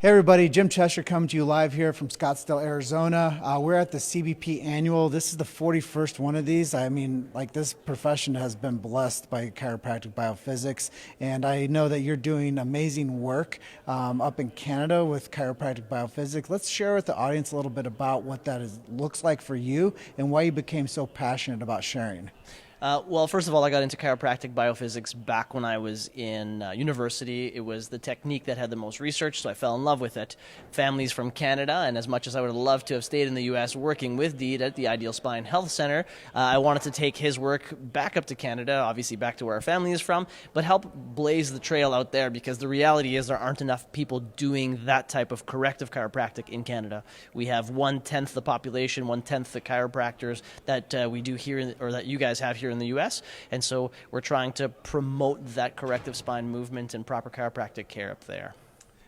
Hey everybody, Jim Cheshire coming to you live here from Scottsdale, Arizona. We're at the CBP annual. This is the 41st one of these. I mean, like, this profession has been blessed by chiropractic biophysics, and I know that you're doing amazing work up in Canada with chiropractic biophysics. Let's share with the audience a little bit about what that looks like for you and why you became so passionate about sharing. Well, first of all, I got into chiropractic biophysics back when I was in university. It was the technique that had the most research, so I fell in love with it. Families from Canada, and as much as I would have loved to have stayed in the U.S. working with Deed at the Ideal Spine Health Center, I wanted to take his work back up to Canada, obviously back to where our family is from, but help blaze the trail out there, because the reality is there aren't enough people doing that type of corrective chiropractic in Canada. We have 1/10 the population, 1/10 the chiropractors that we do here, or that you guys have here in the U.S., and so we're trying to promote that corrective spine movement and proper chiropractic care up there.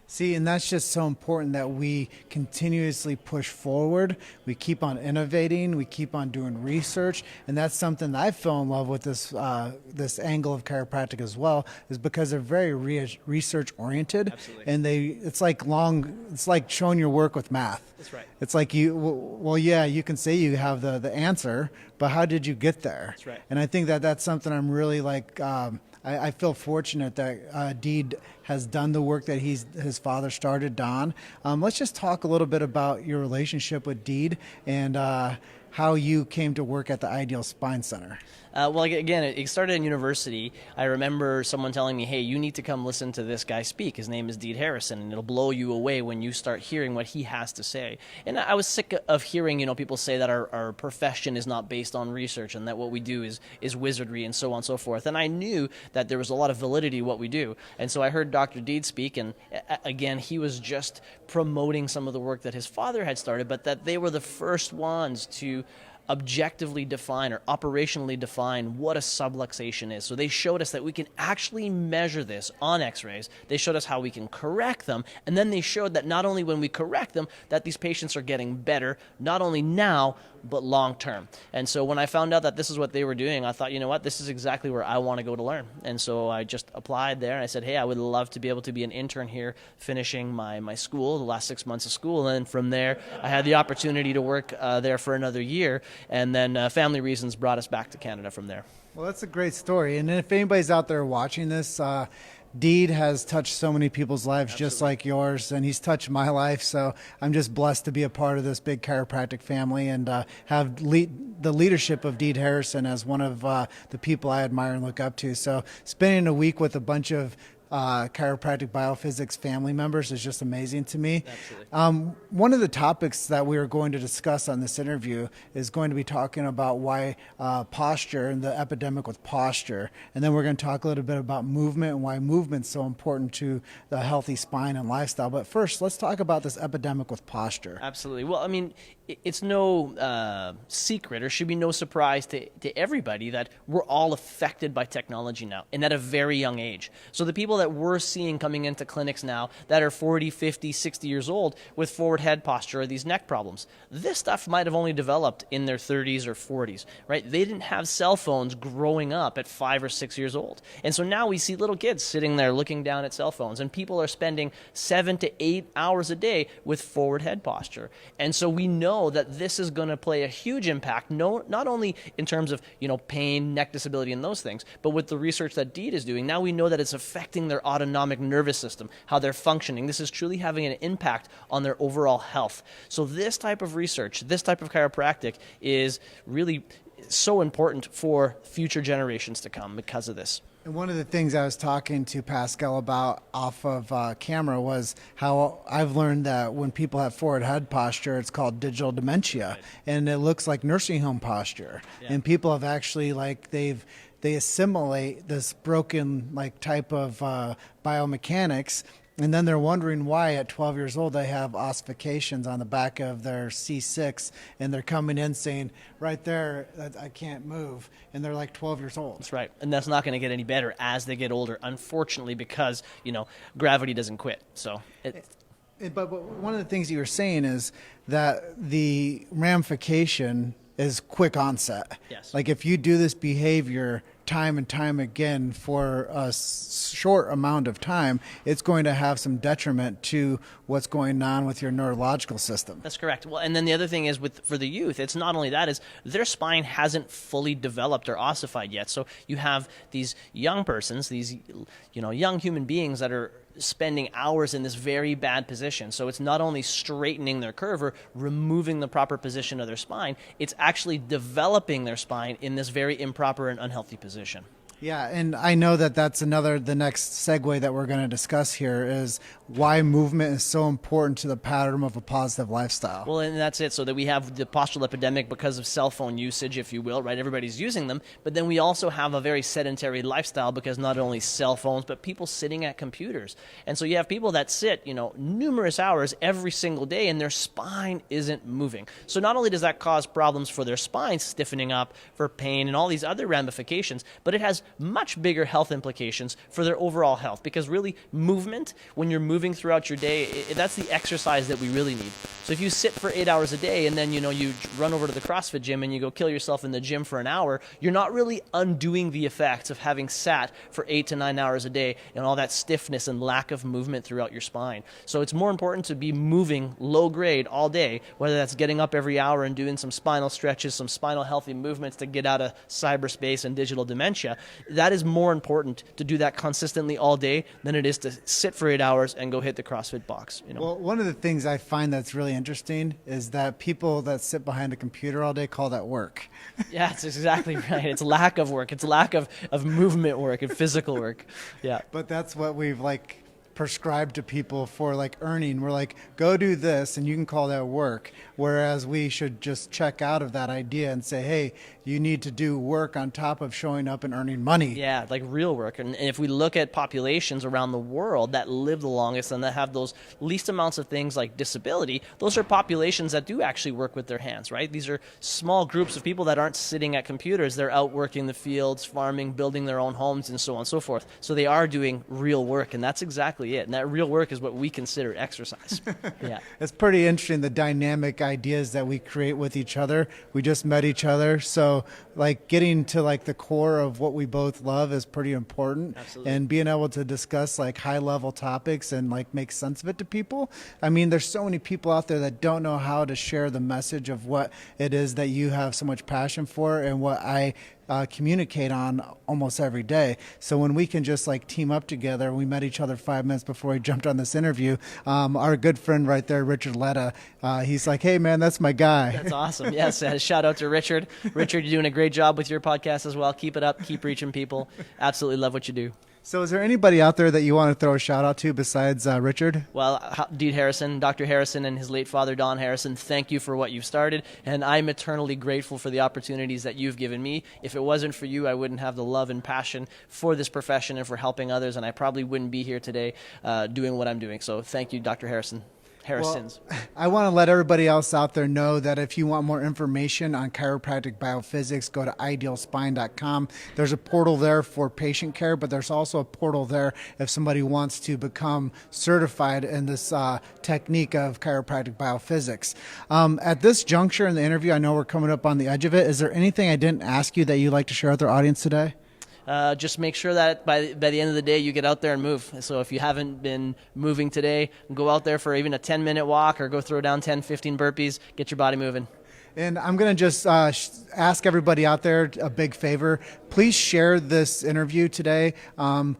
See, and that's just so important that we continuously push forward. We keep on innovating. We keep on doing research, and that's something that I fell in love with this angle of chiropractic as well, is because they're very research oriented. Absolutely. And it's like showing your work with math. That's right. It's like yeah, you can say you have the answer, but how did you get there? That's right. And I think that that's something I'm really like. I feel fortunate that Deed has done the work that his father started, Don. Let's just talk a little bit about your relationship with Deed and how you came to work at the Ideal Spine Center. Well, again, it started in university. I remember someone telling me, hey, you need to come listen to this guy speak. His name is Deed Harrison, and it'll blow you away when you start hearing what he has to say. And I was sick of hearing, people say that our profession is not based on research and that what we do is wizardry and so on and so forth. And I knew that there was a lot of validity to what we do. And so I heard Dr. Deed speak, and again, he was just promoting some of the work that his father had started, but that they were the first ones to objectively define or operationally define what a subluxation is. So they showed us that we can actually measure this on x-rays. They showed us how we can correct them, and then they showed that not only when we correct them that these patients are getting better, not only now but long term. And so when I found out that this is what they were doing, I thought, you know what, this is exactly where I want to go to learn. And so I just applied there, and I said, hey, I would love to be able to be an intern here, finishing my school, the last 6 months of school. And from there I had the opportunity to work there for another year, and then family reasons brought us back to Canada from there. Well, that's a great story. And if anybody's out there watching this, Deed has touched so many people's lives. Absolutely. Just like yours, and he's touched my life. So I'm just blessed to be a part of this big chiropractic family and have the leadership of Deed Harrison as one of the people I admire and look up to. So spending a week with a bunch of chiropractic biophysics family members is just amazing to me. Absolutely. One of the topics that we are going to discuss on this interview is going to be talking about why posture and the epidemic with posture, and then we're going to talk a little bit about movement and why movement's so important to the healthy spine and lifestyle. But first, let's talk about this epidemic with posture. Absolutely. Well, I mean, it's no secret, or should be no surprise to everybody, that we're all affected by technology now, and at a very young age. So the people that we're seeing coming into clinics now that are 40, 50, 60 years old with forward head posture or these neck problems, this stuff might have only developed in their 30s or 40s, right? They didn't have cell phones growing up at 5 or 6 years old. And so now we see little kids sitting there looking down at cell phones, and people are spending 7 to 8 hours a day with forward head posture. And so we know that this is going to play a huge impact, not only in terms of pain, neck disability, and those things, but with the research that Deed is doing, now we know that it's affecting their autonomic nervous system, how they're functioning. This is truly having an impact on their overall health. So this type of research, this type of chiropractic is really so important for future generations to come because of this. And one of the things I was talking to Pascal about off of camera was how I've learned that when people have forward head posture, it's called digital dementia, right. And it looks like nursing home posture. Yeah. And people have actually they assimilate this broken type of biomechanics. And then they're wondering why at 12 years old they have ossifications on the back of their C6, and they're coming in saying, right there, I can't move, and they're like 12 years old. That's right, and that's not going to get any better as they get older, unfortunately, because, gravity doesn't quit. So But one of the things you were saying is that the ramification is quick onset. Yes. Like if you do this behavior time and time again for a short amount of time, it's going to have some detriment to what's going on with your neurological system. That's correct. Well, and then the other thing is for the youth, it's not only that, is their spine hasn't fully developed or ossified yet. So you have these young persons, these young human beings that are spending hours in this very bad position. So it's not only straightening their curve or removing the proper position of their spine, it's actually developing their spine in this very improper and unhealthy position. Yeah, and I know that that's the next segue that we're going to discuss here is why movement is so important to the pattern of a positive lifestyle. Well, and that's it. So that we have the postural epidemic because of cell phone usage, if you will, right? Everybody's using them. But then we also have a very sedentary lifestyle because not only cell phones, but people sitting at computers. And so you have people that sit, numerous hours every single day and their spine isn't moving. So not only does that cause problems for their spine stiffening up, for pain and all these other ramifications, but it has much bigger health implications for their overall health, because really movement, when you're moving throughout your day, that's the exercise that we really need. So if you sit for 8 hours a day and then you run over to the CrossFit gym and you go kill yourself in the gym for an hour, you're not really undoing the effects of having sat for 8 to 9 hours a day and all that stiffness and lack of movement throughout your spine. So it's more important to be moving low grade all day, whether that's getting up every hour and doing some spinal stretches, some spinal healthy movements to get out of cyberspace and digital dementia. That is more important to do that consistently all day than it is to sit for 8 hours and go hit the CrossFit box. Well, one of the things I find that's really interesting is that people that sit behind a computer all day call that work. Yeah, that's exactly right. It's lack of work. It's lack of movement work and physical work. Yeah. But that's what we've prescribed to people for earning. We're like, go do this and you can call that work. Whereas we should just check out of that idea and say, hey, you need to do work on top of showing up and earning money. Yeah, like real work. And if we look at populations around the world that live the longest and that have those least amounts of things like disability, those are populations that do actually work with their hands, right? These are small groups of people that aren't sitting at computers. They're out working the fields, farming, building their own homes, and so on and so forth. So they are doing real work, and that's exactly it. And that real work is what we consider exercise. Yeah. It's pretty interesting, the dynamic ideas that we create with each other. We just met each other, so getting to the core of what we both love is pretty important. Absolutely. And being able to discuss high level topics and make sense of it to people. I mean, there's so many people out there that don't know how to share the message of what it is that you have so much passion for and what I communicate on almost every day. So when we can just team up together, we met each other 5 minutes before we jumped on this interview. Our good friend right there, Richard Letta, he's like, hey man, that's my guy. That's awesome. Yes. Shout out to Richard. Richard, you're doing a great job with your podcast as well. Keep it up. Keep reaching people. Absolutely love what you do. So is there anybody out there that you want to throw a shout out to besides Richard? Well, Dr. Harrison and his late father, Don Harrison, thank you for what you've started. And I'm eternally grateful for the opportunities that you've given me. If it wasn't for you, I wouldn't have the love and passion for this profession and for helping others. And I probably wouldn't be here today doing what I'm doing. So thank you, Dr. Harrisons. Well, I want to let everybody else out there know that if you want more information on chiropractic biophysics, go to idealspine.com. There's a portal there for patient care, but there's also a portal there if somebody wants to become certified in this technique of chiropractic biophysics. At this juncture in the interview, I know we're coming up on the edge of it. Is there anything I didn't ask you that you'd like to share with our audience today? Just make sure that by the end of the day you get out there and move. So if you haven't been moving today, go out there for even a 10-minute walk or go throw down 10, 15 burpees, get your body moving. And I'm going to just ask everybody out there a big favor. Please share this interview today.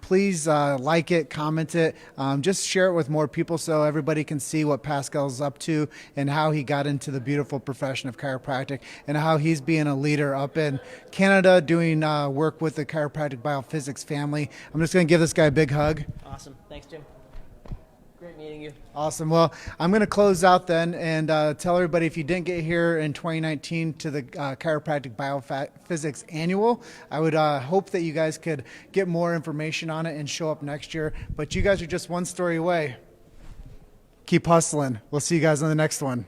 Please like it, comment it. Just share it with more people so everybody can see what Pascal's up to and how he got into the beautiful profession of chiropractic and how he's being a leader up in Canada doing work with the chiropractic biophysics family. I'm just going to give this guy a big hug. Awesome. Thanks, Jim. Great meeting you. Awesome. Well, I'm going to close out then and tell everybody if you didn't get here in 2019 to the Chiropractic Biophysics Annual, I would hope that you guys could get more information on it and show up next year. But you guys are just one story away. Keep hustling. We'll see you guys on the next one.